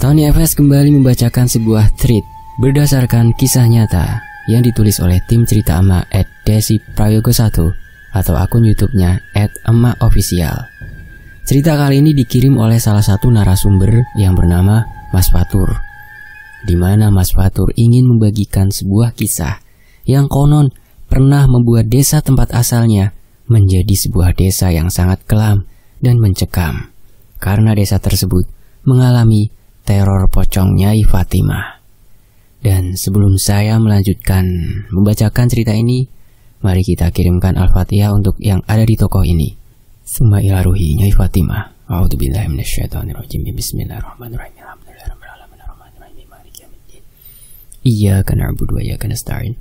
Tony Efes kembali membacakan sebuah thread berdasarkan kisah nyata yang ditulis oleh tim cerita emak @desiprayogo1 atau akun YouTube-nya @emakofficial. Cerita kali ini dikirim oleh salah satu narasumber yang bernama Mas Fatur, di mana Mas Fatur ingin membagikan sebuah kisah yang konon pernah membuat desa tempat asalnya menjadi sebuah desa yang sangat kelam dan mencekam karena desa tersebut mengalami teror pocong Nyai Fatimah. Dan sebelum saya melanjutkan membacakan cerita ini, mari kita kirimkan Al-Fatihah untuk yang ada di tokoh ini. Summa ila ruhi Nyai Fatimah. A'udzubillahi minasyaitonirrajim. Bismillahirrahmanirrahim. Alhamdulillahirabbil alamin arrahmanirrahim maliki yaumiddin. Iyyaka na'budu wa iyyaka nasta'in.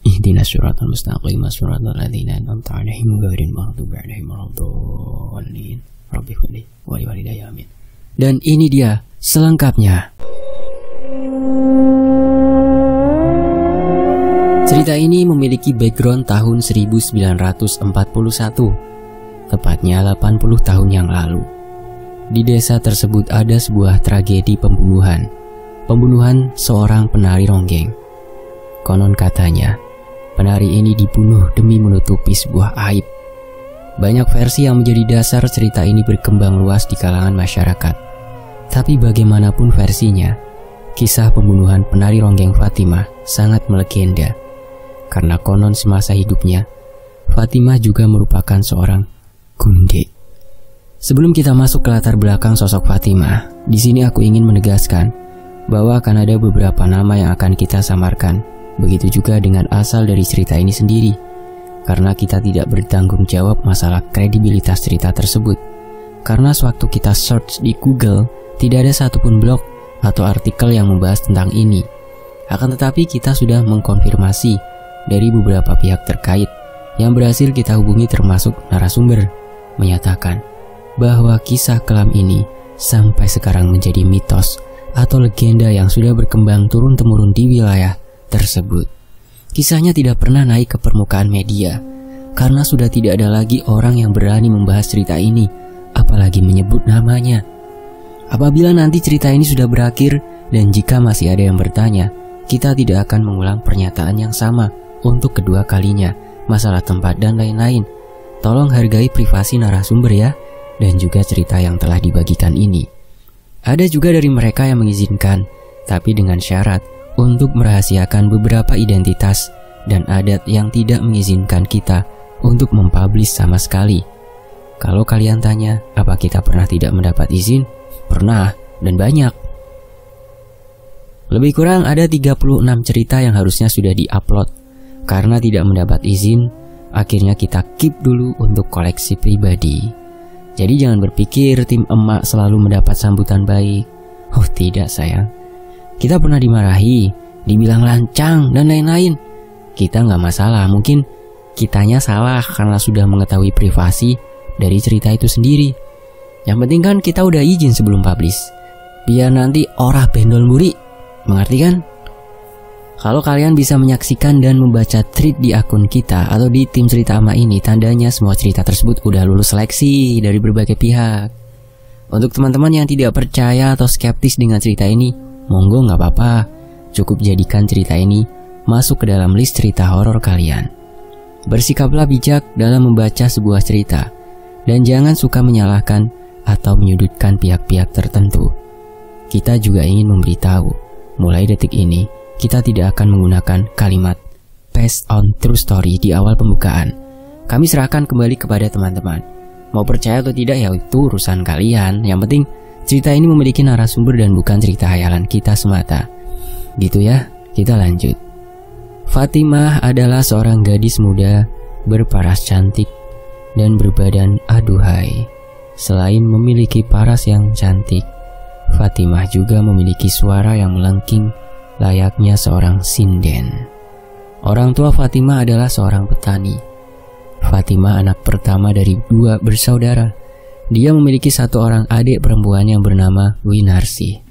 Ihdinas siratal mustaqim siratal ladzina an'amta 'alaihim ghairil maghdubi 'alaihim waladdallin. Rabbighfirli wa li walidayya amin. Dan ini dia selengkapnya. Cerita ini memiliki background tahun 1941, tepatnya 80 tahun yang lalu. Di desa tersebut ada sebuah tragedi pembunuhan seorang penari ronggeng. Konon katanya, penari ini dibunuh demi menutupi sebuah aib. Banyak versi yang menjadi dasar cerita ini berkembang luas di kalangan masyarakat. Tapi bagaimanapun versinya, kisah pembunuhan penari ronggeng Fatimah sangat melegenda. Karena konon semasa hidupnya, Fatimah juga merupakan seorang gunde. Sebelum kita masuk ke latar belakang sosok Fatimah, di sini aku ingin menegaskan bahwa akan ada beberapa nama yang akan kita samarkan. Begitu juga dengan asal dari cerita ini sendiri, karena kita tidak bertanggung jawab masalah kredibilitas cerita tersebut. Karena sewaktu kita search di Google, tidak ada satupun blog atau artikel yang membahas tentang ini. Akan tetapi kita sudah mengkonfirmasi dari beberapa pihak terkait yang berhasil kita hubungi, termasuk narasumber, menyatakan bahwa kisah kelam ini sampai sekarang menjadi mitos atau legenda yang sudah berkembang turun-temurun di wilayah tersebut. Kisahnya tidak pernah naik ke permukaan media karena sudah tidak ada lagi orang yang berani membahas cerita ini, apalagi menyebut namanya. Apabila nanti cerita ini sudah berakhir dan jika masih ada yang bertanya, kita tidak akan mengulang pernyataan yang sama untuk kedua kalinya, masalah tempat dan lain-lain. Tolong hargai privasi narasumber ya, dan juga cerita yang telah dibagikan ini. Ada juga dari mereka yang mengizinkan, tapi dengan syarat untuk merahasiakan beberapa identitas, dan adat yang tidak mengizinkan kita untuk mempublish sama sekali. Kalau kalian tanya, apa kita pernah tidak mendapat izin? Pernah, dan banyak. Lebih kurang ada 36 cerita yang harusnya sudah diupload. Karena tidak mendapat izin, akhirnya kita keep dulu untuk koleksi pribadi. Jadi jangan berpikir tim emak selalu mendapat sambutan baik. Oh tidak sayang, kita pernah dimarahi, dibilang lancang dan lain-lain. Kita nggak masalah, mungkin kitanya salah karena sudah mengetahui privasi dari cerita itu sendiri. Yang penting kan kita udah izin sebelum publish, biar nanti orah bendol muri, mengerti kan? Kalau kalian bisa menyaksikan dan membaca thread di akun kita atau di tim cerita ama ini, tandanya semua cerita tersebut udah lulus seleksi dari berbagai pihak. Untuk teman-teman yang tidak percaya atau skeptis dengan cerita ini, monggo nggak apa-apa, cukup jadikan cerita ini masuk ke dalam list cerita horor kalian. Bersikaplah bijak dalam membaca sebuah cerita, dan jangan suka menyalahkan atau menyudutkan pihak-pihak tertentu. Kita juga ingin memberitahu, mulai detik ini kita tidak akan menggunakan kalimat based on true story di awal pembukaan. Kami serahkan kembali kepada teman-teman. Mau percaya atau tidak ya itu urusan kalian. Yang penting cerita ini memiliki narasumber dan bukan cerita hayalan kita semata. Gitu ya, kita lanjut. Fatimah adalah seorang gadis muda berparas cantik dan berbadan aduhai. Selain memiliki paras yang cantik, Fatimah juga memiliki suara yang melengking layaknya seorang sinden. Orang tua Fatimah adalah seorang petani. Fatimah anak pertama dari 2 bersaudara. Dia memiliki 1 orang adik perempuan yang bernama Winarsi.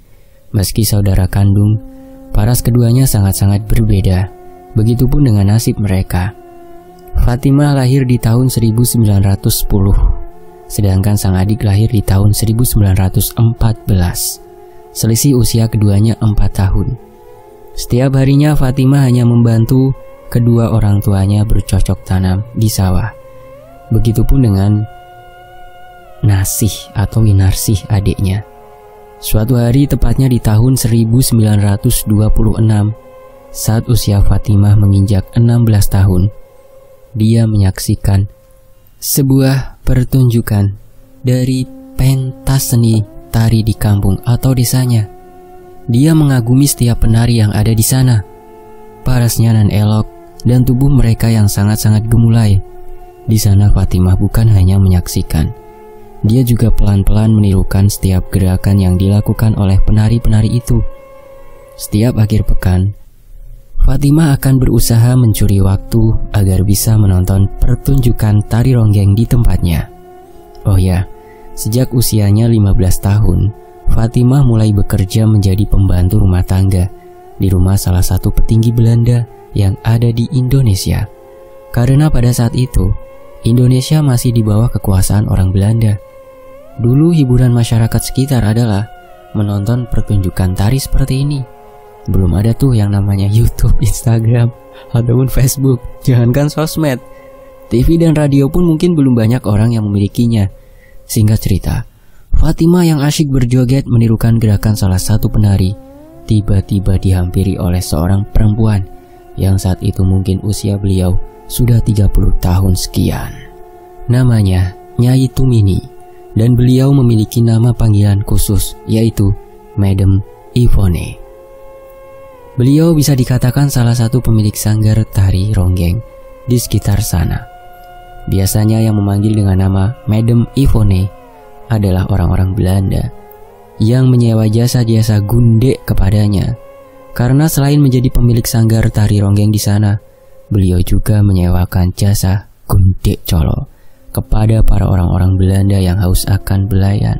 Meski saudara kandung, paras keduanya sangat-sangat berbeda. Begitupun dengan nasib mereka. Fatimah lahir di tahun 1910. Sedangkan sang adik lahir di tahun 1914. Selisih usia keduanya 4 tahun. Setiap harinya Fatimah hanya membantu kedua orang tuanya bercocok tanam di sawah. Begitupun dengan Nasih atau Winarsih adiknya. Suatu hari tepatnya di tahun 1926, saat usia Fatimah menginjak 16 tahun, dia menyaksikan sebuah pertunjukan dari pentas seni tari di kampung atau desanya. Dia mengagumi setiap penari yang ada di sana. Parasnya nan elok dan tubuh mereka yang sangat-sangat gemulai. Di sana Fatimah bukan hanya menyaksikan, dia juga pelan-pelan menirukan setiap gerakan yang dilakukan oleh penari-penari itu. Setiap akhir pekan, Fatimah akan berusaha mencuri waktu agar bisa menonton pertunjukan tari ronggeng di tempatnya. Oh ya, sejak usianya 15 tahun, Fatimah mulai bekerja menjadi pembantu rumah tangga di rumah salah satu petinggi Belanda yang ada di Indonesia. Karena pada saat itu, Indonesia masih di bawah kekuasaan orang Belanda. Dulu hiburan masyarakat sekitar adalah menonton pertunjukan tari seperti ini. Belum ada tuh yang namanya YouTube, Instagram, ataupun Facebook. Jangankan sosmed, TV dan radio pun mungkin belum banyak orang yang memilikinya. Singkat cerita, Fatimah yang asyik berjoget menirukan gerakan salah satu penari, tiba-tiba dihampiri oleh seorang perempuan yang saat itu mungkin usia beliau sudah 30 tahun sekian. Namanya Nyai Tumini. Dan beliau memiliki nama panggilan khusus, yaitu Madam Ivone. Beliau bisa dikatakan salah satu pemilik sanggar tari ronggeng di sekitar sana. Biasanya yang memanggil dengan nama Madam Ivone adalah orang-orang Belanda yang menyewa jasa-jasa gunde kepadanya. Karena selain menjadi pemilik sanggar tari ronggeng di sana, beliau juga menyewakan jasa gunde colo kepada para orang-orang Belanda yang haus akan belayan.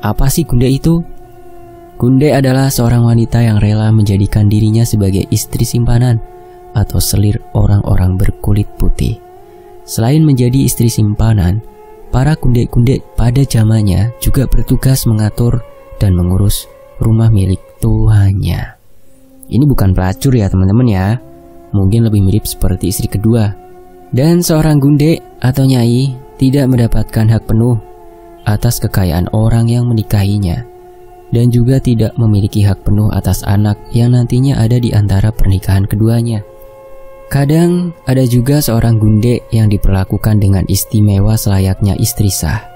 Apa sih gunde itu? Gunde adalah seorang wanita yang rela menjadikan dirinya sebagai istri simpanan atau selir orang-orang berkulit putih. Selain menjadi istri simpanan, para gunde-gunde pada zamannya juga bertugas mengatur dan mengurus rumah milik tuannya. Ini bukan pelacur ya teman-teman ya, mungkin lebih mirip seperti istri kedua. Dan seorang gunde atau nyai tidak mendapatkan hak penuh atas kekayaan orang yang menikahinya, dan juga tidak memiliki hak penuh atas anak yang nantinya ada di antara pernikahan keduanya. Kadang ada juga seorang gunde yang diperlakukan dengan istimewa selayaknya istri sah.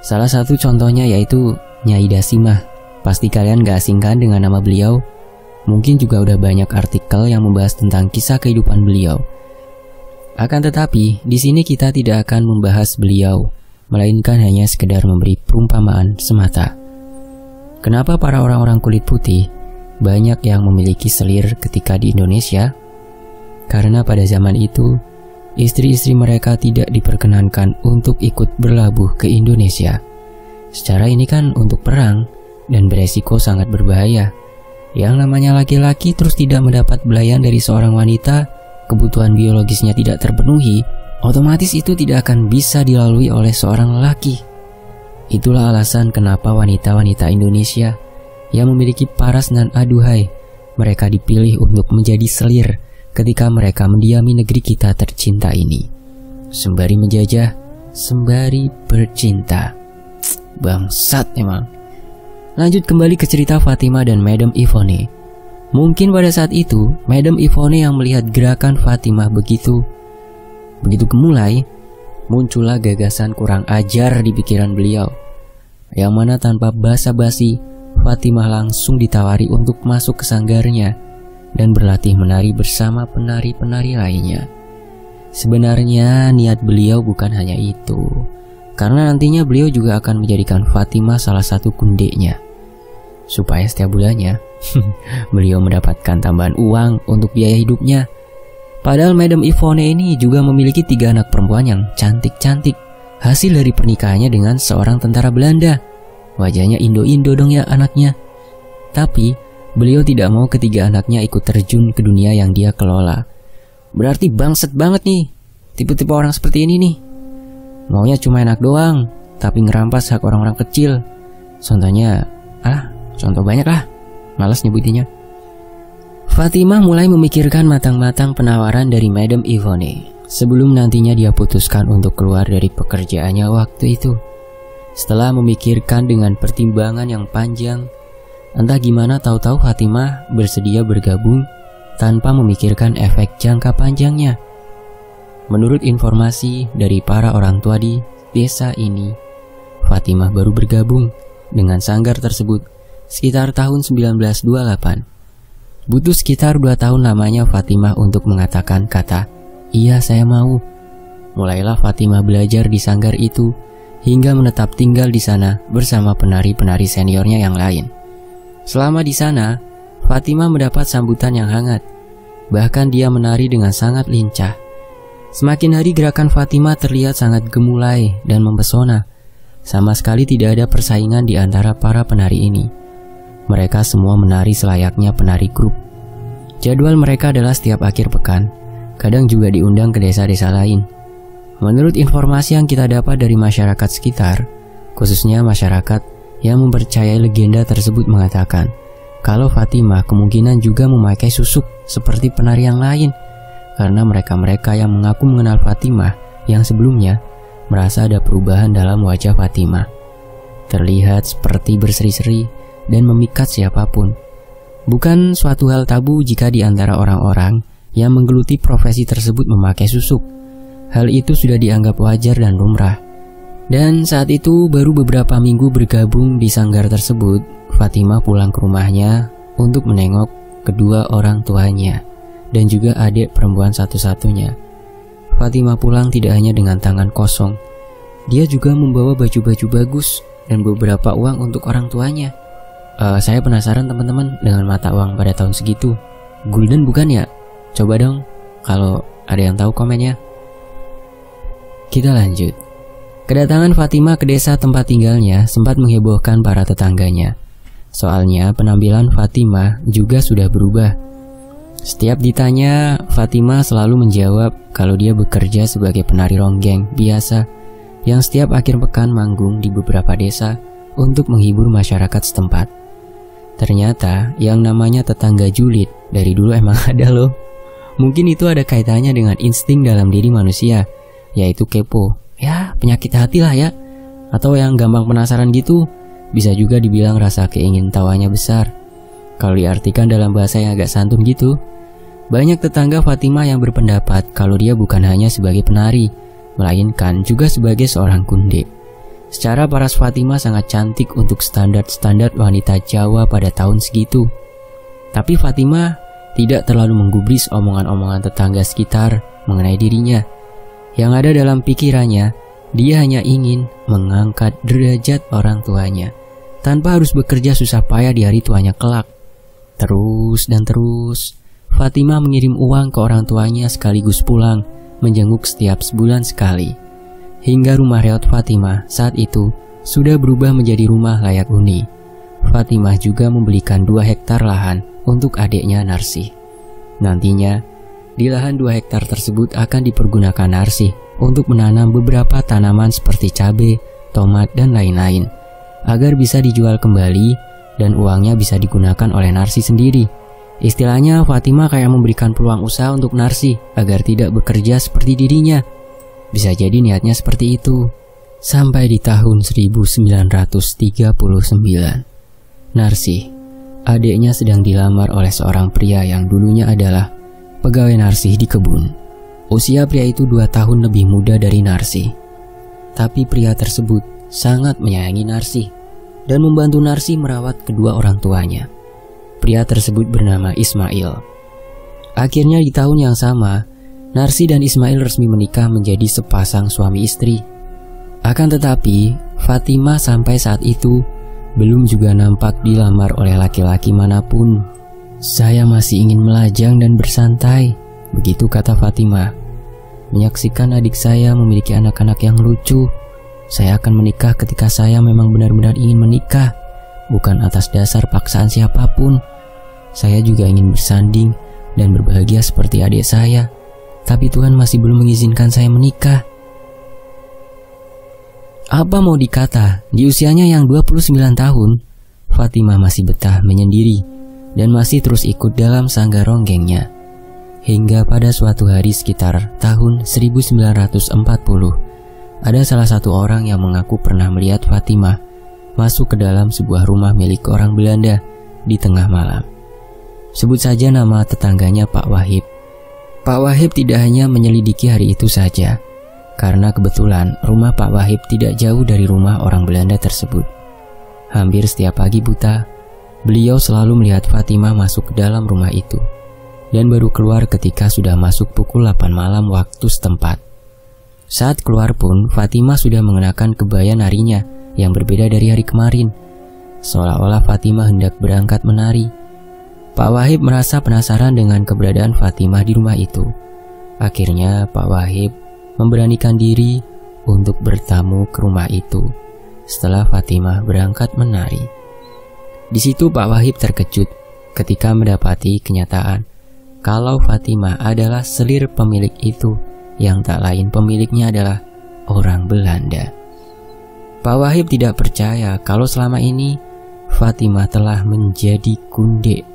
Salah satu contohnya yaitu Nyai Dasimah. Pasti kalian gak asing kan dengan nama beliau? Mungkin juga udah banyak artikel yang membahas tentang kisah kehidupan beliau. Akan tetapi, di sini kita tidak akan membahas beliau, melainkan hanya sekedar memberi perumpamaan semata. Kenapa para orang-orang kulit putih banyak yang memiliki selir ketika di Indonesia? Karena pada zaman itu, istri-istri mereka tidak diperkenankan untuk ikut berlabuh ke Indonesia. Secara ini kan untuk perang, dan beresiko sangat berbahaya. Yang namanya laki-laki terus tidak mendapat belayan dari seorang wanita, kebutuhan biologisnya tidak terpenuhi, otomatis itu tidak akan bisa dilalui oleh seorang lelaki. Itulah alasan kenapa wanita-wanita Indonesia yang memiliki paras nan aduhai, mereka dipilih untuk menjadi selir ketika mereka mendiami negeri kita tercinta ini. Sembari menjajah, sembari bercinta. Bangsat emang. Lanjut kembali ke cerita Fatimah dan Madam Ivone. Mungkin pada saat itu, Madam Ivone yang melihat gerakan Fatimah begitu gemulai, muncullah gagasan kurang ajar di pikiran beliau, yang mana tanpa basa-basi, Fatimah langsung ditawari untuk masuk ke sanggarnya dan berlatih menari bersama penari-penari lainnya. Sebenarnya niat beliau bukan hanya itu, karena nantinya beliau juga akan menjadikan Fatimah salah satu gundenya, supaya setiap bulannya beliau mendapatkan tambahan uang untuk biaya hidupnya. Padahal Madam Ivone ini juga memiliki 3 anak perempuan yang cantik-cantik, hasil dari pernikahannya dengan seorang tentara Belanda. Wajahnya Indo-Indo dong ya anaknya. Tapi beliau tidak mau ketiga anaknya ikut terjun ke dunia yang dia kelola. Berarti bangset banget nih tipe-tipe orang seperti ini nih. Maunya cuma enak doang, tapi ngerampas hak orang-orang kecil. Contohnya, Contoh banyak lah, malas nyebutinnya. Fatimah mulai memikirkan matang-matang penawaran dari Madam Yvonne sebelum nantinya dia putuskan untuk keluar dari pekerjaannya waktu itu. Setelah memikirkan dengan pertimbangan yang panjang, entah gimana tahu-tahu Fatimah bersedia bergabung tanpa memikirkan efek jangka panjangnya. Menurut informasi dari para orang tua di desa ini, Fatimah baru bergabung dengan sanggar tersebut sekitar tahun 1928. Butuh sekitar 2 tahun lamanya Fatimah untuk mengatakan kata, "Iya, saya mau." Mulailah Fatimah belajar di sanggar itu hingga menetap tinggal di sana bersama penari-penari seniornya yang lain. Selama di sana, Fatimah mendapat sambutan yang hangat. Bahkan dia menari dengan sangat lincah. Semakin hari gerakan Fatimah terlihat sangat gemulai dan mempesona. Sama sekali tidak ada persaingan di antara para penari ini. Mereka semua menari selayaknya penari grup. Jadwal mereka adalah setiap akhir pekan, kadang juga diundang ke desa-desa lain. Menurut informasi yang kita dapat dari masyarakat sekitar, khususnya masyarakat yang mempercayai legenda tersebut mengatakan kalau Fatimah kemungkinan juga memakai susuk seperti penari yang lain, karena mereka-mereka yang mengaku mengenal Fatimah yang sebelumnya merasa ada perubahan dalam wajah Fatimah. Terlihat seperti berseri-seri dan memikat siapapun. Bukan suatu hal tabu jika di antara orang-orang yang menggeluti profesi tersebut memakai susuk. Hal itu sudah dianggap wajar dan lumrah. Dan saat itu baru beberapa minggu bergabung di sanggar tersebut, Fatimah pulang ke rumahnya untuk menengok kedua orang tuanya dan juga adik perempuan satu-satunya. Fatimah pulang tidak hanya dengan tangan kosong. Dia juga membawa baju-baju bagus dan beberapa uang untuk orang tuanya. Saya penasaran teman-teman dengan mata uang pada tahun segitu. Gulden bukan ya? Coba dong kalau ada yang tahu komennya. Kita lanjut. Kedatangan Fatimah ke desa tempat tinggalnya sempat menghebohkan para tetangganya. Soalnya penampilan Fatimah juga sudah berubah. Setiap ditanya, Fatimah selalu menjawab kalau dia bekerja sebagai penari ronggeng biasa yang setiap akhir pekan manggung di beberapa desa untuk menghibur masyarakat setempat. Ternyata yang namanya tetangga julid dari dulu emang ada loh. Mungkin itu ada kaitannya dengan insting dalam diri manusia, yaitu kepo. Ya, penyakit hati lah ya. Atau yang gampang penasaran gitu. Bisa juga dibilang rasa keingintahuannya besar. Kalau diartikan dalam bahasa yang agak santun gitu. Banyak tetangga Fatimah yang berpendapat kalau dia bukan hanya sebagai penari, melainkan juga sebagai seorang kunde. Secara paras Fatimah sangat cantik untuk standar-standar wanita Jawa pada tahun segitu. Tapi Fatimah tidak terlalu menggubris omongan-omongan tetangga sekitar mengenai dirinya. Yang ada dalam pikirannya, dia hanya ingin mengangkat derajat orang tuanya tanpa harus bekerja susah payah di hari tuanya kelak. Terus dan terus, Fatimah mengirim uang ke orang tuanya sekaligus pulang menjenguk setiap sebulan sekali. Hingga rumah reot Fatimah saat itu sudah berubah menjadi rumah layak huni. Fatimah juga membelikan 2 hektar lahan untuk adiknya Narsih. Nantinya, di lahan 2 hektar tersebut akan dipergunakan Narsih untuk menanam beberapa tanaman seperti cabai, tomat, dan lain-lain, agar bisa dijual kembali dan uangnya bisa digunakan oleh Narsih sendiri. Istilahnya Fatimah kayak memberikan peluang usaha untuk Narsih agar tidak bekerja seperti dirinya. Bisa jadi niatnya seperti itu. Sampai di tahun 1939, Narsih, adiknya sedang dilamar oleh seorang pria yang dulunya adalah pegawai Narsih di kebun. Usia pria itu 2 tahun lebih muda dari Narsih. Tapi pria tersebut sangat menyayangi Narsih dan membantu Narsih merawat kedua orang tuanya. Pria tersebut bernama Ismail. Akhirnya di tahun yang sama, Narsih dan Ismail resmi menikah menjadi sepasang suami istri. Akan tetapi, Fatimah sampai saat itu belum juga nampak dilamar oleh laki-laki manapun. "Saya masih ingin melajang dan bersantai," begitu kata Fatimah. "Menyaksikan adik saya memiliki anak-anak yang lucu. Saya akan menikah ketika saya memang benar-benar ingin menikah, bukan atas dasar paksaan siapapun. Saya juga ingin bersanding dan berbahagia seperti adik saya. Tapi Tuhan masih belum mengizinkan saya menikah." Apa mau dikata, di usianya yang 29 tahun, Fatimah masih betah menyendiri dan masih terus ikut dalam sanggar ronggengnya. Hingga pada suatu hari sekitar tahun 1940, ada salah satu orang yang mengaku pernah melihat Fatimah masuk ke dalam sebuah rumah milik orang Belanda di tengah malam. Sebut saja nama tetangganya Pak Wahib. Pak Wahib tidak hanya menyelidiki hari itu saja, karena kebetulan rumah Pak Wahib tidak jauh dari rumah orang Belanda tersebut. Hampir setiap pagi buta, beliau selalu melihat Fatimah masuk ke dalam rumah itu, dan baru keluar ketika sudah masuk pukul 8 malam waktu setempat. Saat keluar pun, Fatimah sudah mengenakan kebaya narinya yang berbeda dari hari kemarin, seolah-olah Fatimah hendak berangkat menari. Pak Wahib merasa penasaran dengan keberadaan Fatimah di rumah itu. Akhirnya Pak Wahib memberanikan diri untuk bertamu ke rumah itu setelah Fatimah berangkat menari. Di situ Pak Wahib terkejut ketika mendapati kenyataan kalau Fatimah adalah selir pemilik itu, yang tak lain pemiliknya adalah orang Belanda. Pak Wahib tidak percaya kalau selama ini Fatimah telah menjadi kunde.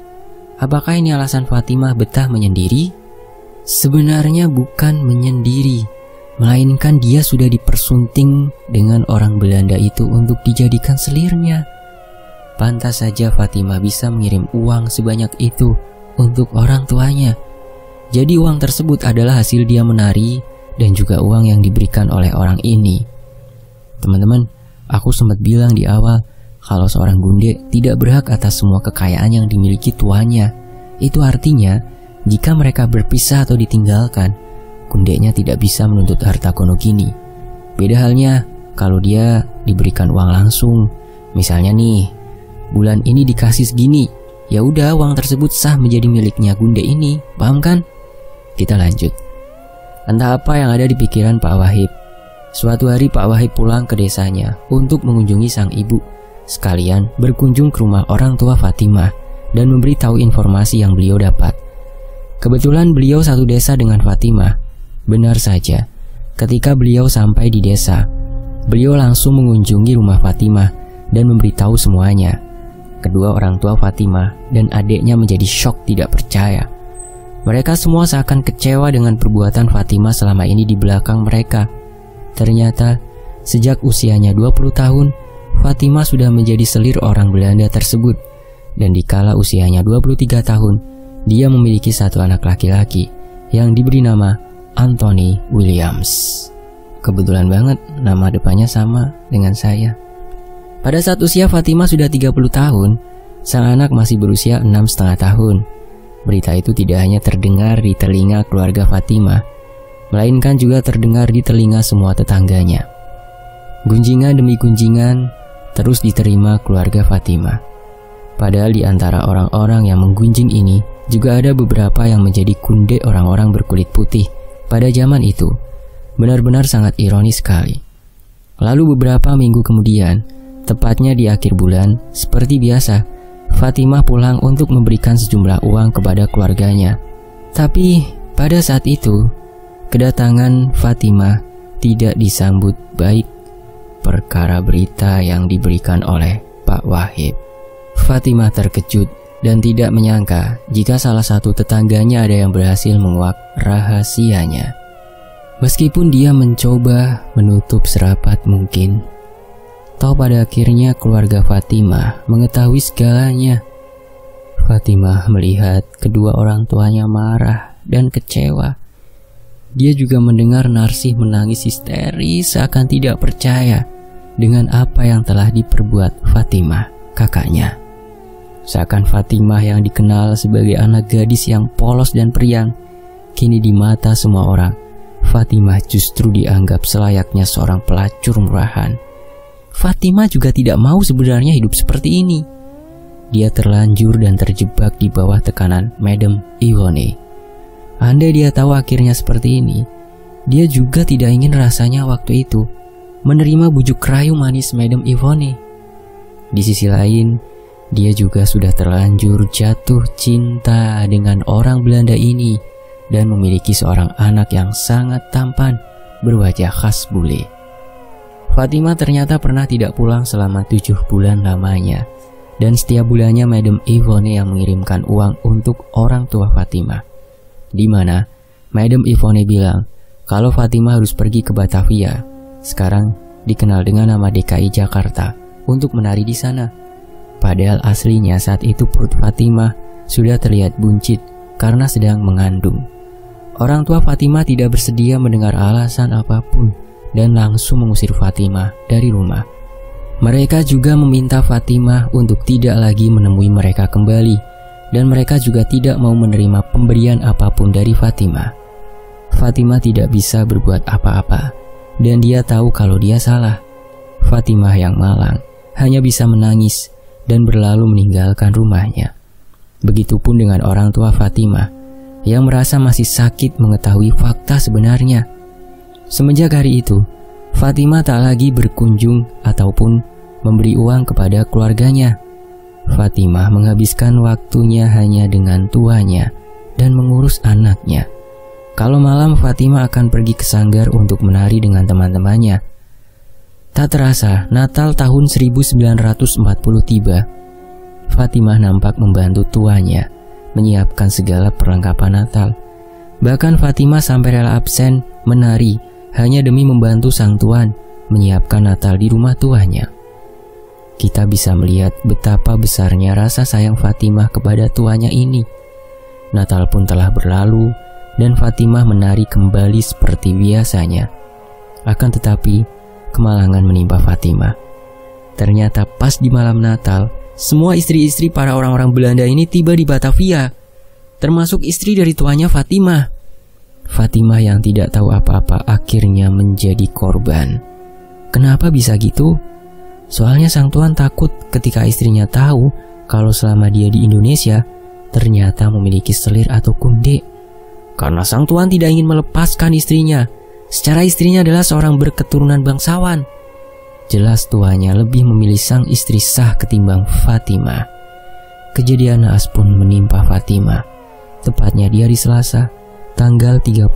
Apakah ini alasan Fatimah betah menyendiri? Sebenarnya bukan menyendiri, melainkan dia sudah dipersunting dengan orang Belanda itu untuk dijadikan selirnya. Pantas saja Fatimah bisa mengirim uang sebanyak itu untuk orang tuanya. Jadi uang tersebut adalah hasil dia menari dan juga uang yang diberikan oleh orang ini. Teman-teman, aku sempat bilang di awal kalau seorang gunde tidak berhak atas semua kekayaan yang dimiliki tuannya. Itu artinya, jika mereka berpisah atau ditinggalkan, gundenya tidak bisa menuntut harta gono gini. Beda halnya kalau dia diberikan uang langsung. Misalnya nih, bulan ini dikasih segini, ya udah uang tersebut sah menjadi miliknya gunde ini, paham kan? Kita lanjut. Entah apa yang ada di pikiran Pak Wahib. Suatu hari Pak Wahib pulang ke desanya untuk mengunjungi sang ibu, sekalian berkunjung ke rumah orang tua Fatimah dan memberitahu informasi yang beliau dapat. Kebetulan beliau satu desa dengan Fatimah. Benar saja, ketika beliau sampai di desa, beliau langsung mengunjungi rumah Fatimah dan memberitahu semuanya. Kedua orang tua Fatimah dan adiknya menjadi syok tidak percaya. Mereka semua seakan kecewa dengan perbuatan Fatimah selama ini di belakang mereka. Ternyata, sejak usianya 20 tahun, Fatimah sudah menjadi selir orang Belanda tersebut. Dan dikala usianya 23 tahun, dia memiliki satu anak laki-laki yang diberi nama Anthony Williams. Kebetulan banget nama depannya sama dengan saya. Pada saat usia Fatimah sudah 30 tahun, sang anak masih berusia 6,5 tahun. Berita itu tidak hanya terdengar di telinga keluarga Fatimah, melainkan juga terdengar di telinga semua tetangganya. Gunjingan demi gunjingan terus diterima keluarga Fatimah. Padahal di antara orang-orang yang menggunjing ini juga ada beberapa yang menjadi kunde orang-orang berkulit putih pada zaman itu. Benar-benar sangat ironis sekali. Lalu beberapa minggu kemudian, tepatnya di akhir bulan, seperti biasa, Fatimah pulang untuk memberikan sejumlah uang kepada keluarganya. Tapi pada saat itu, kedatangan Fatimah tidak disambut baik perkara berita yang diberikan oleh Pak Wahib. Fatimah terkejut dan tidak menyangka jika salah satu tetangganya ada yang berhasil menguak rahasianya. Meskipun dia mencoba menutup serapat mungkin, toh pada akhirnya keluarga Fatimah mengetahui segalanya. Fatimah melihat kedua orang tuanya marah dan kecewa. Dia juga mendengar Narsih menangis histeris seakan tidak percaya dengan apa yang telah diperbuat Fatimah, kakaknya. Seakan Fatimah yang dikenal sebagai anak gadis yang polos dan periang, kini di mata semua orang, Fatimah justru dianggap selayaknya seorang pelacur murahan. Fatimah juga tidak mau sebenarnya hidup seperti ini. Dia terlanjur dan terjebak di bawah tekanan Madam Yvonne. Andai dia tahu akhirnya seperti ini, dia juga tidak ingin rasanya waktu itu menerima bujuk rayu manis Madam Yvonne. Di sisi lain, dia juga sudah terlanjur jatuh cinta dengan orang Belanda ini dan memiliki seorang anak yang sangat tampan berwajah khas bule. Fatimah ternyata pernah tidak pulang selama 7 bulan lamanya. dan setiap bulannya Madam Yvonne yang mengirimkan uang untuk orang tua Fatimah. Di mana Madam Yvonne bilang kalau Fatimah harus pergi ke Batavia, sekarang dikenal dengan nama DKI Jakarta, untuk menari di sana. Padahal aslinya saat itu perut Fatimah sudah terlihat buncit karena sedang mengandung. Orang tua Fatimah tidak bersedia mendengar alasan apapun dan langsung mengusir Fatimah dari rumah. Mereka juga meminta Fatimah untuk tidak lagi menemui mereka kembali, dan mereka juga tidak mau menerima pemberian apapun dari Fatimah. Fatimah tidak bisa berbuat apa-apa, dan dia tahu kalau dia salah. Fatimah yang malang hanya bisa menangis dan berlalu meninggalkan rumahnya. Begitupun dengan orang tua Fatimah yang merasa masih sakit mengetahui fakta sebenarnya. Semenjak hari itu, Fatimah tak lagi berkunjung ataupun memberi uang kepada keluarganya. Fatimah menghabiskan waktunya hanya dengan tuanya dan mengurus anaknya. Kalau malam, Fatimah akan pergi ke sanggar untuk menari dengan teman-temannya. Tak terasa, Natal tahun 1940 tiba. Fatimah nampak membantu tuanya menyiapkan segala perlengkapan Natal. Bahkan Fatimah sampai rela absen menari hanya demi membantu sang tuan menyiapkan Natal di rumah tuanya. Kita bisa melihat betapa besarnya rasa sayang Fatimah kepada tuanya ini. Natal pun telah berlalu dan Fatimah menari kembali seperti biasanya. Akan tetapi, kemalangan menimpa Fatimah. Ternyata pas di malam Natal, semua istri-istri para orang-orang Belanda ini tiba di Batavia, termasuk istri dari tuanya Fatimah. Fatimah yang tidak tahu apa-apa akhirnya menjadi korban. Kenapa bisa gitu? Soalnya sang tuan takut ketika istrinya tahu kalau selama dia di Indonesia ternyata memiliki selir atau kunde. Karena sang tuan tidak ingin melepaskan istrinya. Secara istrinya adalah seorang berketurunan bangsawan. Jelas tuanya lebih memilih sang istri sah ketimbang Fatimah. Kejadian naas pun menimpa Fatimah. Tepatnya di hari Selasa, tanggal 31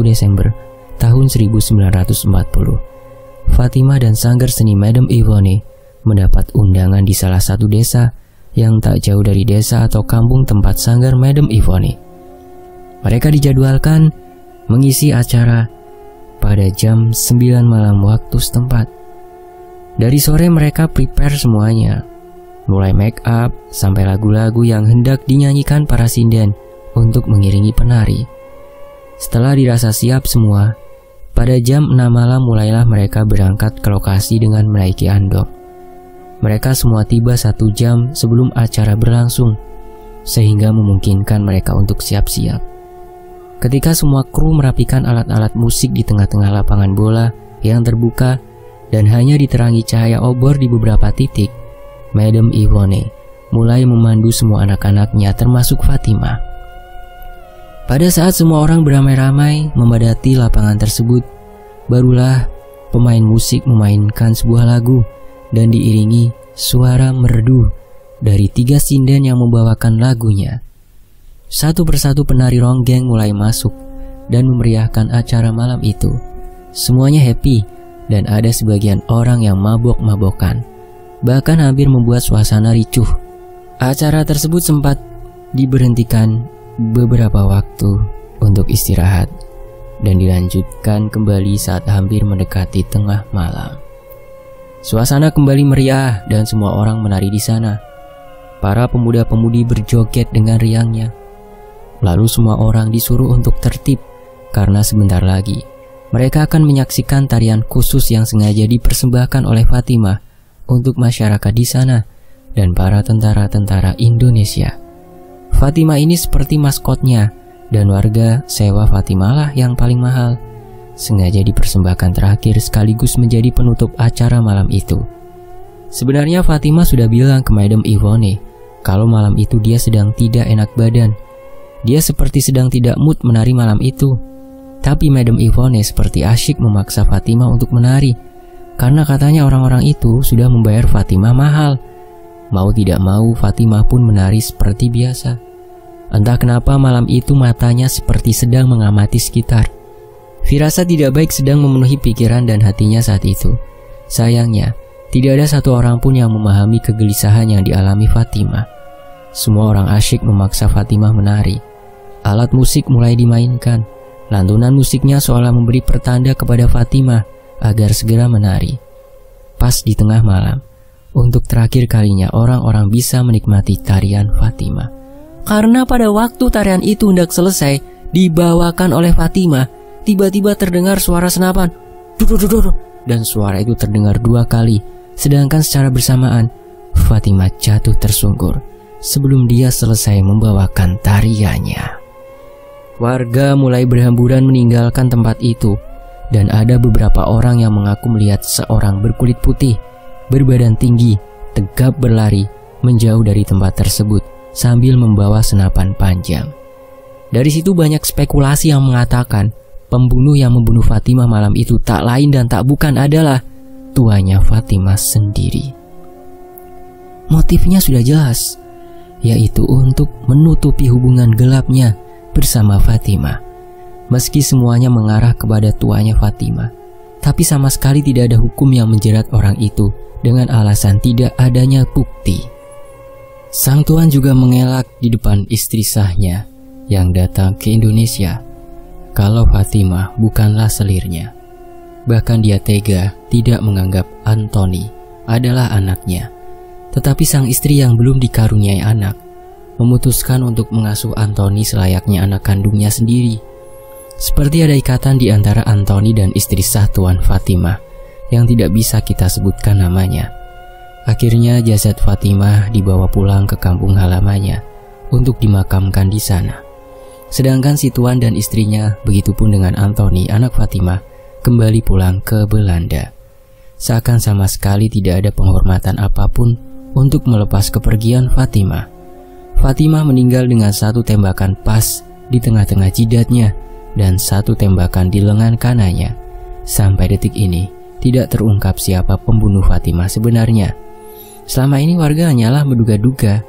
Desember tahun 1940. Fatimah dan sanggar seni Madam Yvonne mendapat undangan di salah satu desa yang tak jauh dari desa atau kampung tempat sanggar Madam Yvonne. Mereka dijadwalkan mengisi acara pada jam 9 malam waktu setempat. Dari sore mereka prepare semuanya, mulai make up sampai lagu-lagu yang hendak dinyanyikan para sinden untuk mengiringi penari. Setelah dirasa siap semua, pada jam 6 malam mulailah mereka berangkat ke lokasi dengan menaiki andong. Mereka semua tiba 1 jam sebelum acara berlangsung, sehingga memungkinkan mereka untuk siap-siap. Ketika semua kru merapikan alat-alat musik di tengah-tengah lapangan bola yang terbuka dan hanya diterangi cahaya obor di beberapa titik, Madam Yvonne mulai memandu semua anak-anaknya termasuk Fatimah. Pada saat semua orang beramai-ramai memadati lapangan tersebut, barulah pemain musik memainkan sebuah lagu dan diiringi suara merdu dari 3 sinden yang membawakan lagunya. Satu persatu penari ronggeng mulai masuk dan memeriahkan acara malam itu. Semuanya happy dan ada sebagian orang yang mabok-mabokan, bahkan hampir membuat suasana ricuh. Acara tersebut sempat diberhentikan beberapa waktu untuk istirahat dan dilanjutkan kembali saat hampir mendekati tengah malam. Suasana kembali meriah dan semua orang menari di sana. Para pemuda-pemudi berjoget dengan riangnya. Lalu semua orang disuruh untuk tertib karena sebentar lagi mereka akan menyaksikan tarian khusus yang sengaja dipersembahkan oleh Fatimah untuk masyarakat di sana dan para tentara-tentara Indonesia. Fatimah ini seperti maskotnya dan warga sewa Fatimah lah yang paling mahal. Sengaja dipersembahkan terakhir sekaligus menjadi penutup acara malam itu. Sebenarnya Fatimah sudah bilang ke Madam Yvonne kalau malam itu dia sedang tidak enak badan. Dia seperti sedang tidak mood menari malam itu. Tapi Madam Yvonne seperti asyik memaksa Fatimah untuk menari karena katanya orang-orang itu sudah membayar Fatimah mahal. Mau tidak mau Fatimah pun menari seperti biasa. Entah kenapa malam itu matanya seperti sedang mengamati sekitar. Firasat tidak baik sedang memenuhi pikiran dan hatinya saat itu. Sayangnya, Tidak ada satu orang pun yang memahami kegelisahan yang dialami Fatimah. Semua orang asyik memaksa Fatimah menari. Alat musik mulai dimainkan. Lantunan musiknya seolah memberi pertanda kepada Fatimah agar segera menari. Pas di tengah malam, untuk terakhir kalinya orang-orang bisa menikmati tarian Fatimah. Karena pada waktu tarian itu hendak selesai, dibawakan oleh Fatimah, tiba-tiba terdengar suara senapan. Dan suara itu terdengar 2 kali. Sedangkan secara bersamaan, Fatimah jatuh tersungkur sebelum dia selesai membawakan tariannya. Warga mulai berhamburan meninggalkan tempat itu. Dan ada beberapa orang yang mengaku melihat seorang berkulit putih, berbadan tinggi, tegap berlari menjauh dari tempat tersebut sambil membawa senapan panjang. Dari situ banyak spekulasi yang mengatakan pembunuh yang membunuh Fatimah malam itu tak lain dan tak bukan adalah tuanya Fatimah sendiri. Motifnya sudah jelas, yaitu untuk menutupi hubungan gelapnya bersama Fatimah. Meski semuanya mengarah kepada tuanya Fatimah, tapi sama sekali tidak ada hukum yang menjerat orang itu dengan alasan tidak adanya bukti. Sang tuan juga mengelak di depan istri sahnya yang datang ke Indonesia kalau Fatimah bukanlah selirnya. Bahkan dia tega tidak menganggap Anthony adalah anaknya. Tetapi sang istri yang belum dikaruniai anak memutuskan untuk mengasuh Anthony selayaknya anak kandungnya sendiri. Seperti ada ikatan di antara Anthony dan istri sah Tuan Fatimah yang tidak bisa kita sebutkan namanya. Akhirnya jasad Fatimah dibawa pulang ke kampung halamannya untuk dimakamkan di sana. Sedangkan si Tuan dan istrinya, begitupun dengan Anthony anak Fatimah, kembali pulang ke Belanda. Seakan sama sekali tidak ada penghormatan apapun untuk melepas kepergian Fatimah. Fatimah meninggal dengan 1 tembakan pas di tengah-tengah jidatnya dan 1 tembakan di lengan kanannya. Sampai detik ini tidak terungkap siapa pembunuh Fatimah sebenarnya. Selama ini warga hanyalah menduga-duga.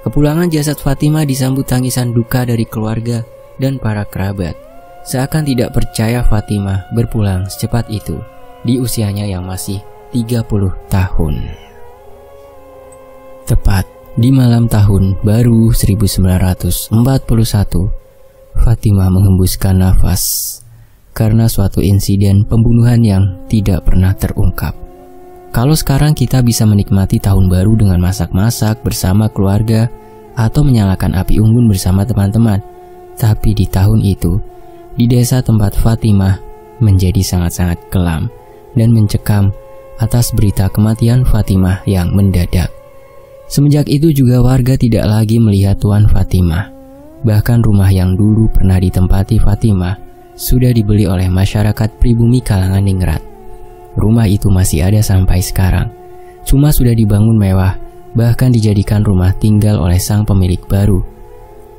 Kepulangan jasad Fatimah disambut tangisan duka dari keluarga dan para kerabat. Seakan tidak percaya Fatimah berpulang secepat itu di usianya yang masih 30 tahun. Tepat di malam tahun baru 1941, Fatimah menghembuskan nafas karena suatu insiden pembunuhan yang tidak pernah terungkap. Kalau sekarang kita bisa menikmati tahun baru dengan masak-masak bersama keluarga atau menyalakan api unggun bersama teman-teman, tapi di tahun itu, di desa tempat Fatimah menjadi sangat-sangat kelam dan mencekam atas berita kematian Fatimah yang mendadak. Semenjak itu juga warga tidak lagi melihat Tuan Fatimah. Bahkan rumah yang dulu pernah ditempati Fatimah sudah dibeli oleh masyarakat pribumi kalangan ningrat. Rumah itu masih ada sampai sekarang. Cuma sudah dibangun mewah, bahkan dijadikan rumah tinggal oleh sang pemilik baru.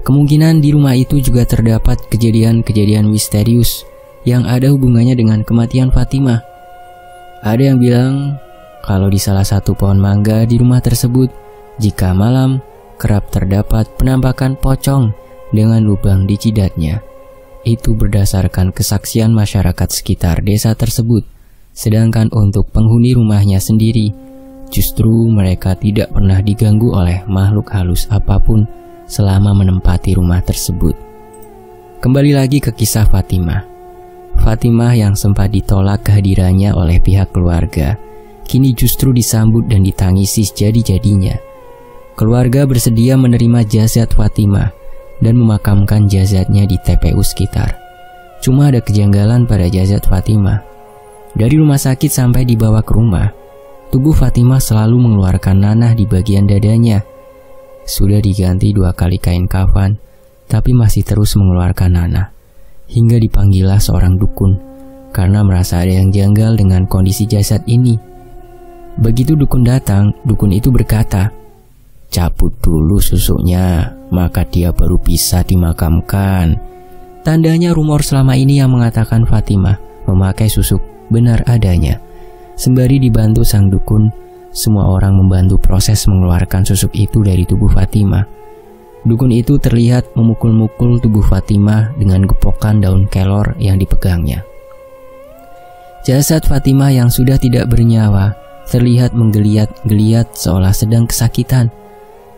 Kemungkinan di rumah itu juga terdapat kejadian-kejadian misterius yang ada hubungannya dengan kematian Fatimah. Ada yang bilang kalau di salah satu pohon mangga di rumah tersebut, jika malam kerap terdapat penampakan pocong dengan lubang di jidatnya. Itu berdasarkan kesaksian masyarakat sekitar desa tersebut. Sedangkan untuk penghuni rumahnya sendiri, justru mereka tidak pernah diganggu oleh makhluk halus apapun selama menempati rumah tersebut. Kembali lagi ke kisah Fatimah. Fatimah yang sempat ditolak kehadirannya oleh pihak keluarga, kini justru disambut dan ditangisi sejadi-jadinya. Keluarga bersedia menerima jasad Fatimah dan memakamkan jasadnya di TPU sekitar. Cuma ada kejanggalan pada jasad Fatimah. Dari rumah sakit sampai dibawa ke rumah, tubuh Fatimah selalu mengeluarkan nanah di bagian dadanya. Sudah diganti 2 kali kain kafan, tapi masih terus mengeluarkan nanah. Hingga dipanggillah seorang dukun karena merasa ada yang janggal dengan kondisi jasad ini. Begitu dukun datang, dukun itu berkata, "Cabut dulu susuknya, maka dia baru bisa dimakamkan." Tandanya rumor selama ini yang mengatakan Fatimah memakai susuk benar adanya. Sembari dibantu sang dukun, semua orang membantu proses mengeluarkan susuk itu dari tubuh Fatimah. Dukun itu terlihat memukul-mukul tubuh Fatimah dengan gepokan daun kelor yang dipegangnya. Jasad Fatimah yang sudah tidak bernyawa terlihat menggeliat-geliat seolah sedang kesakitan.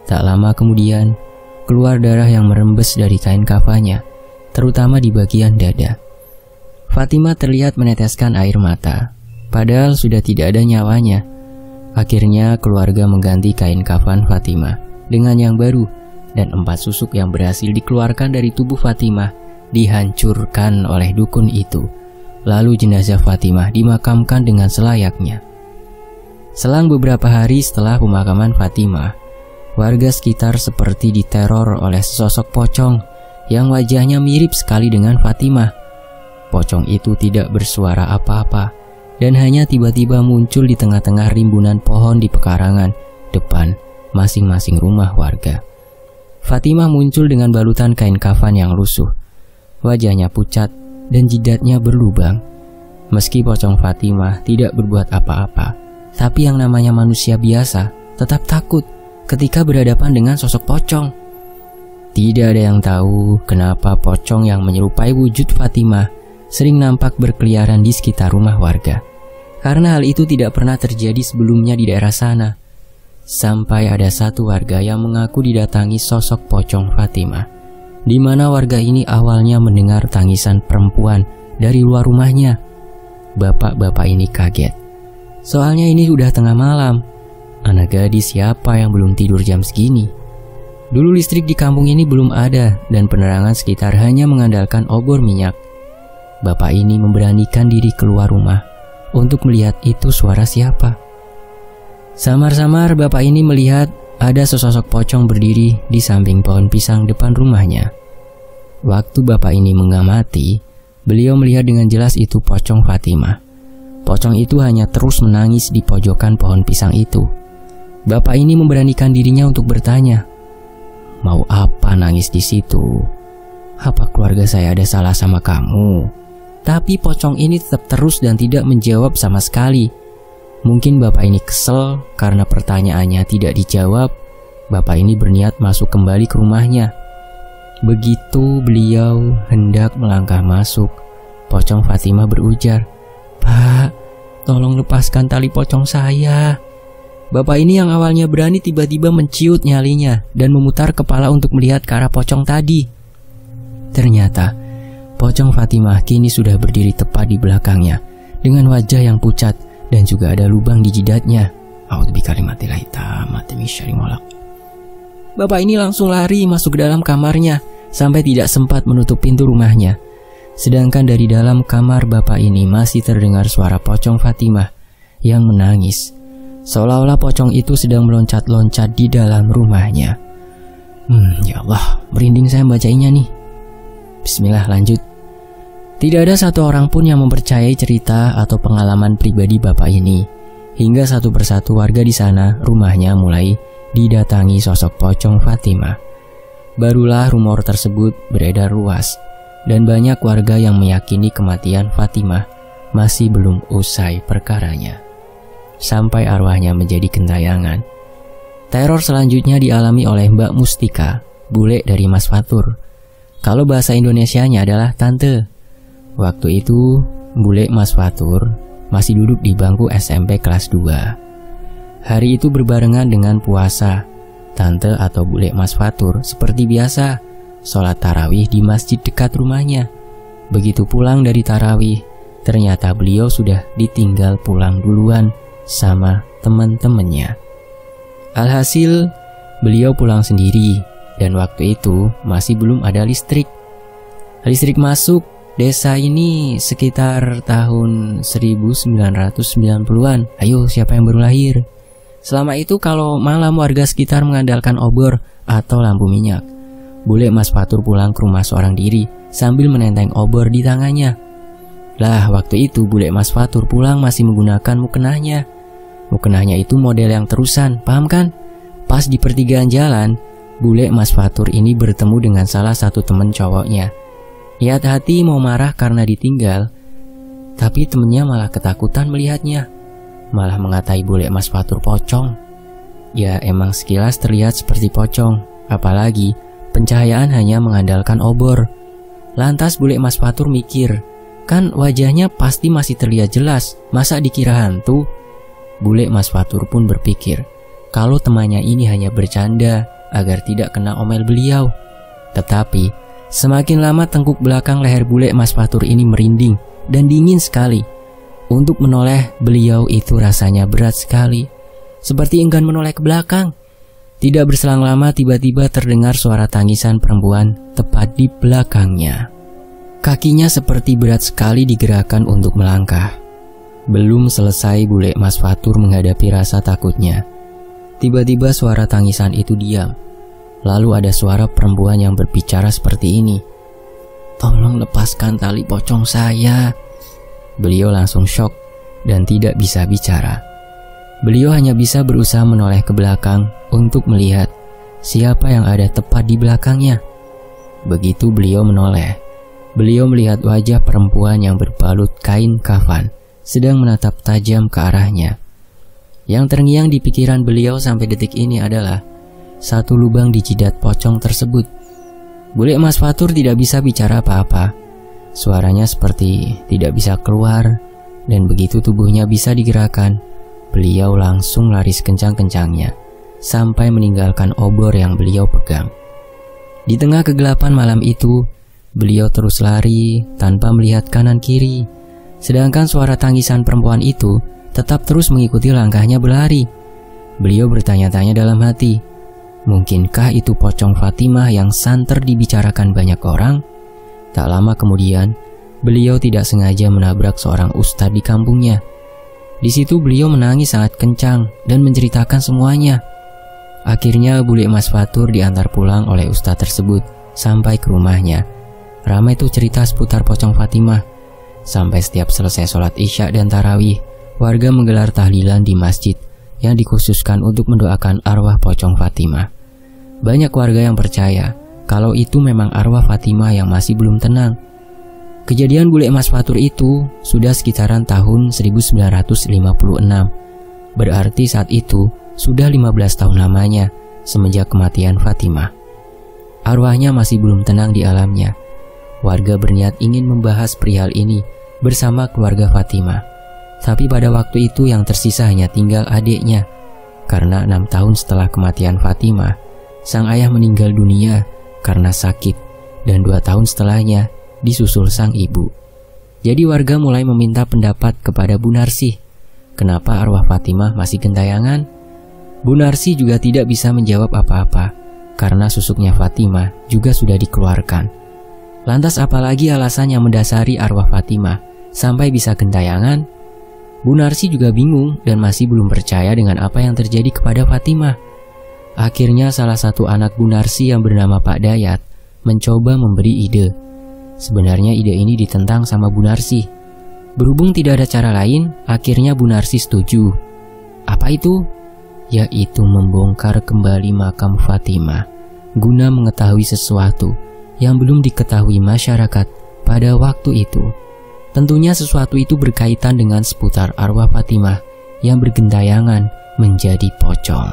Tak lama kemudian, keluar darah yang merembes dari kain kafannya, terutama di bagian dada. Fatimah terlihat meneteskan air mata, padahal sudah tidak ada nyawanya. Akhirnya keluarga mengganti kain kafan Fatimah dengan yang baru, dan 4 susuk yang berhasil dikeluarkan dari tubuh Fatimah dihancurkan oleh dukun itu. Lalu jenazah Fatimah dimakamkan dengan selayaknya. Selang beberapa hari setelah pemakaman Fatimah, warga sekitar seperti diteror oleh sesosok pocong yang wajahnya mirip sekali dengan Fatimah. Pocong itu tidak bersuara apa-apa dan hanya tiba-tiba muncul di tengah-tengah rimbunan pohon di pekarangan depan masing-masing rumah warga. Fatimah muncul dengan balutan kain kafan yang lusuh. Wajahnya pucat dan jidatnya berlubang. Meski pocong Fatimah tidak berbuat apa-apa, tapi yang namanya manusia biasa tetap takut ketika berhadapan dengan sosok pocong. Tidak ada yang tahu kenapa pocong yang menyerupai wujud Fatimah sering nampak berkeliaran di sekitar rumah warga. Karena hal itu tidak pernah terjadi sebelumnya di daerah sana. Sampai ada satu warga yang mengaku didatangi sosok pocong Fatimah, di mana warga ini awalnya mendengar tangisan perempuan dari luar rumahnya. Bapak-bapak ini kaget. Soalnya ini sudah tengah malam. Anak gadis siapa yang belum tidur jam segini? Dulu listrik di kampung ini belum ada dan penerangan sekitar hanya mengandalkan obor minyak. Bapak ini memberanikan diri keluar rumah untuk melihat itu suara siapa. Samar-samar bapak ini melihat ada sesosok pocong berdiri di samping pohon pisang depan rumahnya. Waktu bapak ini mengamati, beliau melihat dengan jelas itu pocong Fatimah. Pocong itu hanya terus menangis di pojokan pohon pisang itu. Bapak ini memberanikan dirinya untuk bertanya, "Mau apa nangis di situ? Apa keluarga saya ada salah sama kamu?" Tapi pocong ini tetap terus dan tidak menjawab sama sekali. Mungkin bapak ini kesel karena pertanyaannya tidak dijawab. Bapak ini berniat masuk kembali ke rumahnya. Begitu beliau hendak melangkah masuk, pocong Fatimah berujar, "Pak, tolong lepaskan tali pocong saya." Bapak ini yang awalnya berani tiba-tiba menciut nyalinya dan memutar kepala untuk melihat ke arah pocong tadi. Ternyata pocong Fatimah kini sudah berdiri tepat di belakangnya dengan wajah yang pucat dan juga ada lubang di jidatnya. A'udzubikalimatillahit tammati min syarri ma khalaq. Bapak ini langsung lari masuk ke dalam kamarnya sampai tidak sempat menutup pintu rumahnya. Sedangkan dari dalam kamar bapak ini masih terdengar suara pocong Fatimah yang menangis, seolah-olah pocong itu sedang meloncat-loncat di dalam rumahnya. Ya Allah, merinding saya bacainya nih. Bismillah, lanjut. Tidak ada satu orang pun yang mempercayai cerita atau pengalaman pribadi bapak ini. Hingga satu persatu warga di sana rumahnya mulai didatangi sosok pocong Fatimah. Barulah rumor tersebut beredar luas dan banyak warga yang meyakini kematian Fatimah masih belum usai perkaranya. Sampai arwahnya menjadi gentayangan. Teror selanjutnya dialami oleh Mbak Mustika, bule dari Mas Fatur. Kalau bahasa Indonesianya adalah tante. Waktu itu, bule Mas Fatur masih duduk di bangku SMP kelas 2. Hari itu berbarengan dengan puasa. Tante atau bule Mas Fatur seperti biasa sholat tarawih di masjid dekat rumahnya. Begitu pulang dari tarawih, ternyata beliau sudah ditinggal pulang duluan sama teman-temannya. Alhasil, beliau pulang sendiri dan waktu itu masih belum ada listrik. Listrik masuk desa ini sekitar tahun 1990-an. Ayo, siapa yang baru lahir? Selama itu kalau malam warga sekitar mengandalkan obor atau lampu minyak. Bule Mas Fatur pulang ke rumah seorang diri sambil menenteng obor di tangannya. Lah, waktu itu bule Mas Fatur pulang masih menggunakan mukenahnya. Mukenahnya itu model yang terusan, paham kan? Pas di pertigaan jalan, bule Mas Fatur ini bertemu dengan salah satu teman cowoknya. Niat hati mau marah karena ditinggal, tapi temennya malah ketakutan melihatnya. Malah mengatai bule Mas Fatur pocong. Ya emang sekilas terlihat seperti pocong, apalagi pencahayaan hanya mengandalkan obor. Lantas bule Mas Fatur mikir, kan wajahnya pasti masih terlihat jelas, masa dikira hantu? Bule Mas Fatur pun berpikir kalau temannya ini hanya bercanda agar tidak kena omel beliau. Tetapi semakin lama tengkuk belakang leher bule Mas Fatur ini merinding dan dingin sekali. Untuk menoleh beliau itu rasanya berat sekali, seperti enggan menoleh ke belakang. Tidak berselang lama tiba-tiba terdengar suara tangisan perempuan tepat di belakangnya. Kakinya seperti berat sekali digerakkan untuk melangkah. Belum selesai bule Mas Fatur menghadapi rasa takutnya, tiba-tiba suara tangisan itu diam. Lalu ada suara perempuan yang berbicara seperti ini. "Tolong lepaskan tali pocong saya." Beliau langsung syok dan tidak bisa bicara. Beliau hanya bisa berusaha menoleh ke belakang untuk melihat siapa yang ada tepat di belakangnya. Begitu beliau menoleh, beliau melihat wajah perempuan yang berbalut kain kafan sedang menatap tajam ke arahnya. Yang terngiang di pikiran beliau sampai detik ini adalah satu lubang di jidat pocong tersebut. Bule Mas Fatur tidak bisa bicara apa-apa. Suaranya seperti tidak bisa keluar, dan begitu tubuhnya bisa digerakkan, beliau langsung lari sekencang-kencangnya sampai meninggalkan obor yang beliau pegang. Di tengah kegelapan malam itu, beliau terus lari tanpa melihat kanan kiri. Sedangkan suara tangisan perempuan itu tetap terus mengikuti langkahnya berlari. Beliau bertanya-tanya dalam hati, mungkinkah itu pocong Fatimah yang santer dibicarakan banyak orang? Tak lama kemudian, beliau tidak sengaja menabrak seorang ustadz di kampungnya. Di situ beliau menangis sangat kencang dan menceritakan semuanya. Akhirnya bule Mas Fatur diantar pulang oleh ustadz tersebut sampai ke rumahnya. Ramai tuh cerita seputar pocong Fatimah. Sampai setiap selesai sholat isya dan tarawih, warga menggelar tahlilan di masjid yang dikhususkan untuk mendoakan arwah pocong Fatimah. Banyak warga yang percaya kalau itu memang arwah Fatimah yang masih belum tenang. Kejadian bule Mas Fatur itu sudah sekitaran tahun 1956. Berarti saat itu sudah 15 tahun lamanya semenjak kematian Fatimah. Arwahnya masih belum tenang di alamnya. Warga berniat ingin membahas perihal ini bersama keluarga Fatimah. Tapi pada waktu itu yang tersisa hanya tinggal adiknya. Karena 6 tahun setelah kematian Fatimah, sang ayah meninggal dunia karena sakit, dan 2 tahun setelahnya disusul sang ibu. Jadi warga mulai meminta pendapat kepada Bu Narsih. Kenapa arwah Fatimah masih gentayangan? Bu Narsih juga tidak bisa menjawab apa-apa, karena susuknya Fatimah juga sudah dikeluarkan. Lantas apalagi alasan yang mendasari arwah Fatimah sampai bisa gentayangan? Bu Narsih juga bingung dan masih belum percaya dengan apa yang terjadi kepada Fatimah. Akhirnya salah satu anak Bu Narsih yang bernama Pak Dayat mencoba memberi ide. Sebenarnya ide ini ditentang sama Bu Narsih. Berhubung tidak ada cara lain, akhirnya Bu Narsih setuju. Apa itu? Yaitu membongkar kembali makam Fatimah guna mengetahui sesuatu yang belum diketahui masyarakat pada waktu itu. Tentunya sesuatu itu berkaitan dengan seputar arwah Fatimah yang bergentayangan menjadi pocong.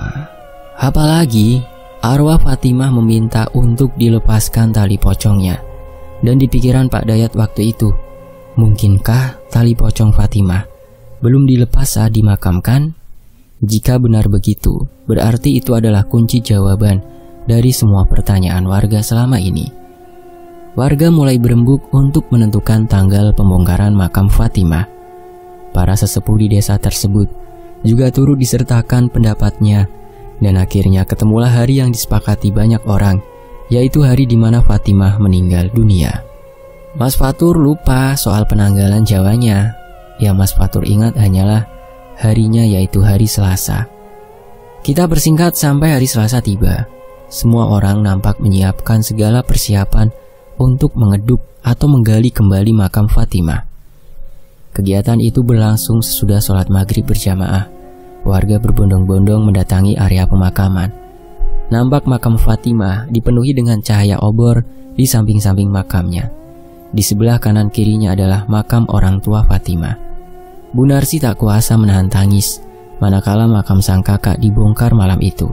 Apalagi arwah Fatimah meminta untuk dilepaskan tali pocongnya. Dan di pikiran Pak Dayat waktu itu, mungkinkah tali pocong Fatimah belum dilepas saat dimakamkan? Jika benar begitu, berarti itu adalah kunci jawaban dari semua pertanyaan warga selama ini. Warga mulai berembuk untuk menentukan tanggal pembongkaran makam Fatimah. Para sesepuh di desa tersebut juga turut disertakan pendapatnya, dan akhirnya ketemulah hari yang disepakati banyak orang, yaitu hari di mana Fatimah meninggal dunia. Mas Fatur lupa soal penanggalan Jawanya. Yang Mas Fatur ingat hanyalah harinya, yaitu hari Selasa. Kita persingkat sampai hari Selasa tiba. Semua orang nampak menyiapkan segala persiapan untuk mengeduk atau menggali kembali makam Fatimah. Kegiatan itu berlangsung sesudah sholat maghrib berjamaah. Warga berbondong-bondong mendatangi area pemakaman. Nampak makam Fatimah dipenuhi dengan cahaya obor di samping-samping makamnya. Di sebelah kanan kirinya adalah makam orang tua Fatimah. Bu Narsih tak kuasa menahan tangis manakala makam sang kakak dibongkar malam itu.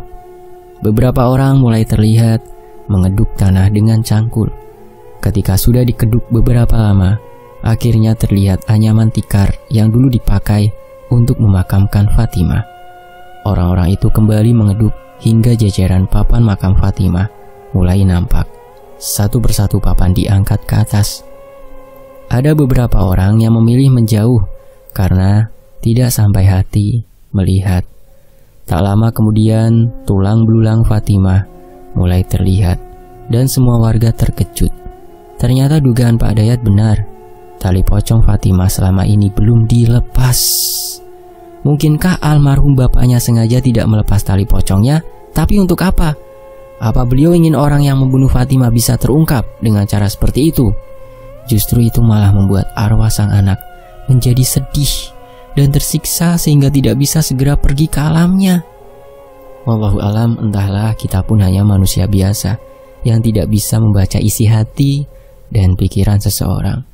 Beberapa orang mulai terlihat mengeduk tanah dengan cangkul. Ketika sudah dikeduk beberapa lama, akhirnya terlihat anyaman tikar yang dulu dipakai untuk memakamkan Fatimah. Orang-orang itu kembali mengedup hingga jajaran papan makam Fatimah mulai nampak. Satu persatu papan diangkat ke atas. Ada beberapa orang yang memilih menjauh karena tidak sampai hati melihat. Tak lama kemudian tulang belulang Fatimah mulai terlihat dan semua warga terkejut. Ternyata dugaan Pak Dayat benar. Tali pocong Fatimah selama ini belum dilepas. Mungkinkah almarhum bapaknya sengaja tidak melepas tali pocongnya? Tapi untuk apa? Apa beliau ingin orang yang membunuh Fatimah bisa terungkap dengan cara seperti itu? Justru itu malah membuat arwah sang anak menjadi sedih dan tersiksa sehingga tidak bisa segera pergi ke alamnya. Wallahu alam, entahlah, kita pun hanya manusia biasa yang tidak bisa membaca isi hati dan pikiran seseorang.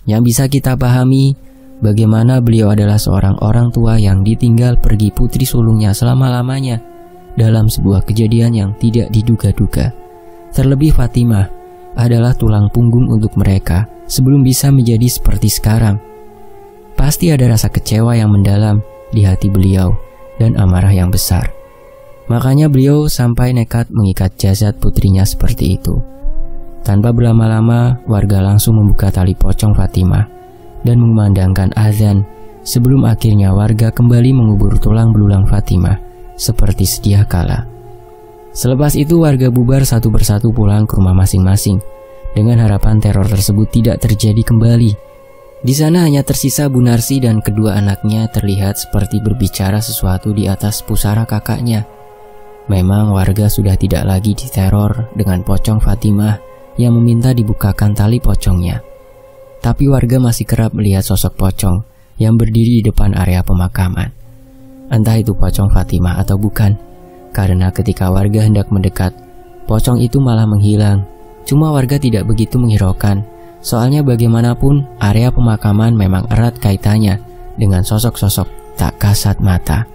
Yang bisa kita pahami, bagaimana beliau adalah seorang orang tua yang ditinggal pergi putri sulungnya selama-lamanya dalam sebuah kejadian yang tidak diduga-duga. Terlebih Fatimah adalah tulang punggung untuk mereka sebelum bisa menjadi seperti sekarang. Pasti ada rasa kecewa yang mendalam di hati beliau dan amarah yang besar. Makanya beliau sampai nekat mengikat jasad putrinya seperti itu. Tanpa berlama-lama, warga langsung membuka tali pocong Fatimah dan mengumandangkan azan sebelum akhirnya warga kembali mengubur tulang belulang Fatimah seperti sedia kala. Selepas itu warga bubar satu persatu pulang ke rumah masing-masing dengan harapan teror tersebut tidak terjadi kembali. Di sana hanya tersisa Bu Narsi dan kedua anaknya terlihat seperti berbicara sesuatu di atas pusara kakaknya. Memang warga sudah tidak lagi diteror dengan pocong Fatimah yang meminta dibukakan tali pocongnya. Tapi warga masih kerap melihat sosok pocong yang berdiri di depan area pemakaman. Entah itu pocong Fatimah atau bukan, karena ketika warga hendak mendekat, pocong itu malah menghilang. Cuma warga tidak begitu menghiraukan, soalnya bagaimanapun area pemakaman memang erat kaitannya dengan sosok-sosok tak kasat mata.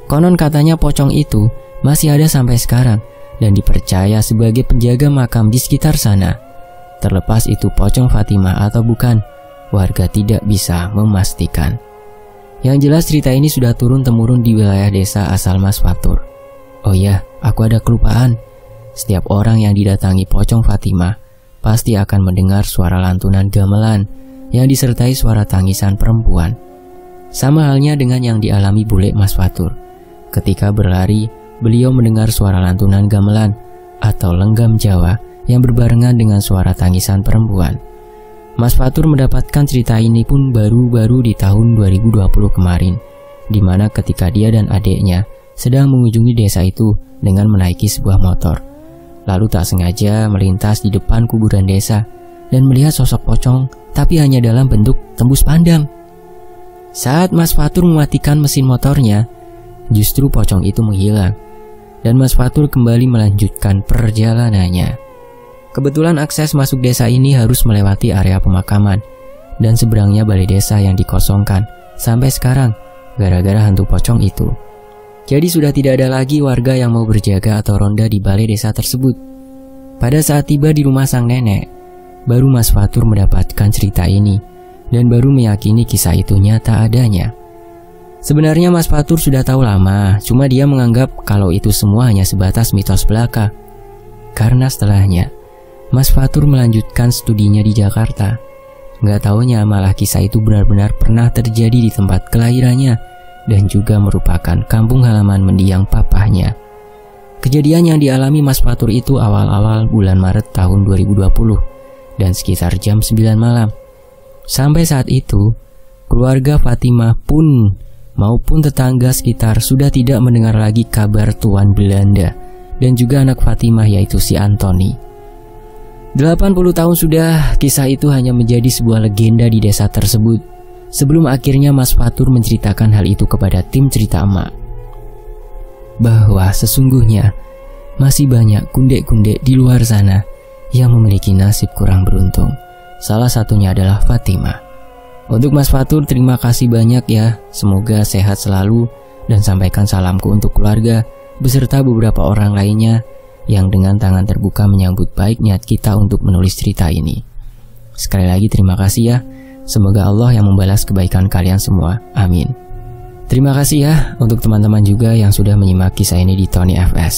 Konon katanya pocong itu masih ada sampai sekarang dan dipercaya sebagai penjaga makam di sekitar sana. Terlepas itu pocong Fatimah atau bukan, warga tidak bisa memastikan. Yang jelas cerita ini sudah turun-temurun di wilayah desa asal Mas Fatur. Oh ya, aku ada kelupaan. Setiap orang yang didatangi pocong Fatimah pasti akan mendengar suara lantunan gamelan yang disertai suara tangisan perempuan. Sama halnya dengan yang dialami bule Mas Fatur. Ketika berlari, beliau mendengar suara lantunan gamelan atau lenggam Jawa yang berbarengan dengan suara tangisan perempuan. Mas Fatur mendapatkan cerita ini pun baru-baru di tahun 2020 kemarin, di mana ketika dia dan adiknya sedang mengunjungi desa itu dengan menaiki sebuah motor. Lalu tak sengaja melintas di depan kuburan desa dan melihat sosok pocong, tapi hanya dalam bentuk tembus pandang. Saat Mas Fatur mematikan mesin motornya, justru pocong itu menghilang dan Mas Fatur kembali melanjutkan perjalanannya. Kebetulan akses masuk desa ini harus melewati area pemakaman dan seberangnya balai desa yang dikosongkan sampai sekarang gara-gara hantu pocong itu. Jadi sudah tidak ada lagi warga yang mau berjaga atau ronda di balai desa tersebut. Pada saat tiba di rumah sang nenek, baru Mas Fatur mendapatkan cerita ini dan baru meyakini kisah itu nyata adanya. Sebenarnya Mas Fatur sudah tahu lama, cuma dia menganggap kalau itu semua hanya sebatas mitos belaka. Karena setelahnya, Mas Fatur melanjutkan studinya di Jakarta. Nggak taunya malah kisah itu benar-benar pernah terjadi di tempat kelahirannya dan juga merupakan kampung halaman mendiang papahnya. Kejadian yang dialami Mas Fatur itu awal-awal bulan Maret tahun 2020 dan sekitar jam 9 malam. Sampai saat itu, keluarga Fatimah pun maupun tetangga sekitar sudah tidak mendengar lagi kabar Tuan Belanda dan juga anak Fatimah yaitu si Antoni. 80 tahun sudah kisah itu hanya menjadi sebuah legenda di desa tersebut sebelum akhirnya Mas Fatur menceritakan hal itu kepada tim cerita emak. Bahwa sesungguhnya masih banyak kundek-kundek di luar sana yang memiliki nasib kurang beruntung. Salah satunya adalah Fatimah. Untuk Mas Fatur terima kasih banyak ya. Semoga sehat selalu dan sampaikan salamku untuk keluarga beserta beberapa orang lainnya yang dengan tangan terbuka menyambut baik niat kita untuk menulis cerita ini. Sekali lagi terima kasih ya. Semoga Allah yang membalas kebaikan kalian semua. Amin. Terima kasih ya untuk teman-teman juga yang sudah menyimak kisah ini di Tony FS.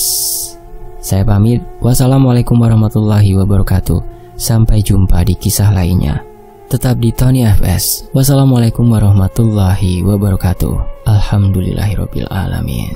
Saya pamit. Wassalamualaikum warahmatullahi wabarakatuh. Sampai jumpa di kisah lainnya. Tetap di Tony FS. Wassalamualaikum warahmatullahi wabarakatuh. Alhamdulillahirabbil alamin.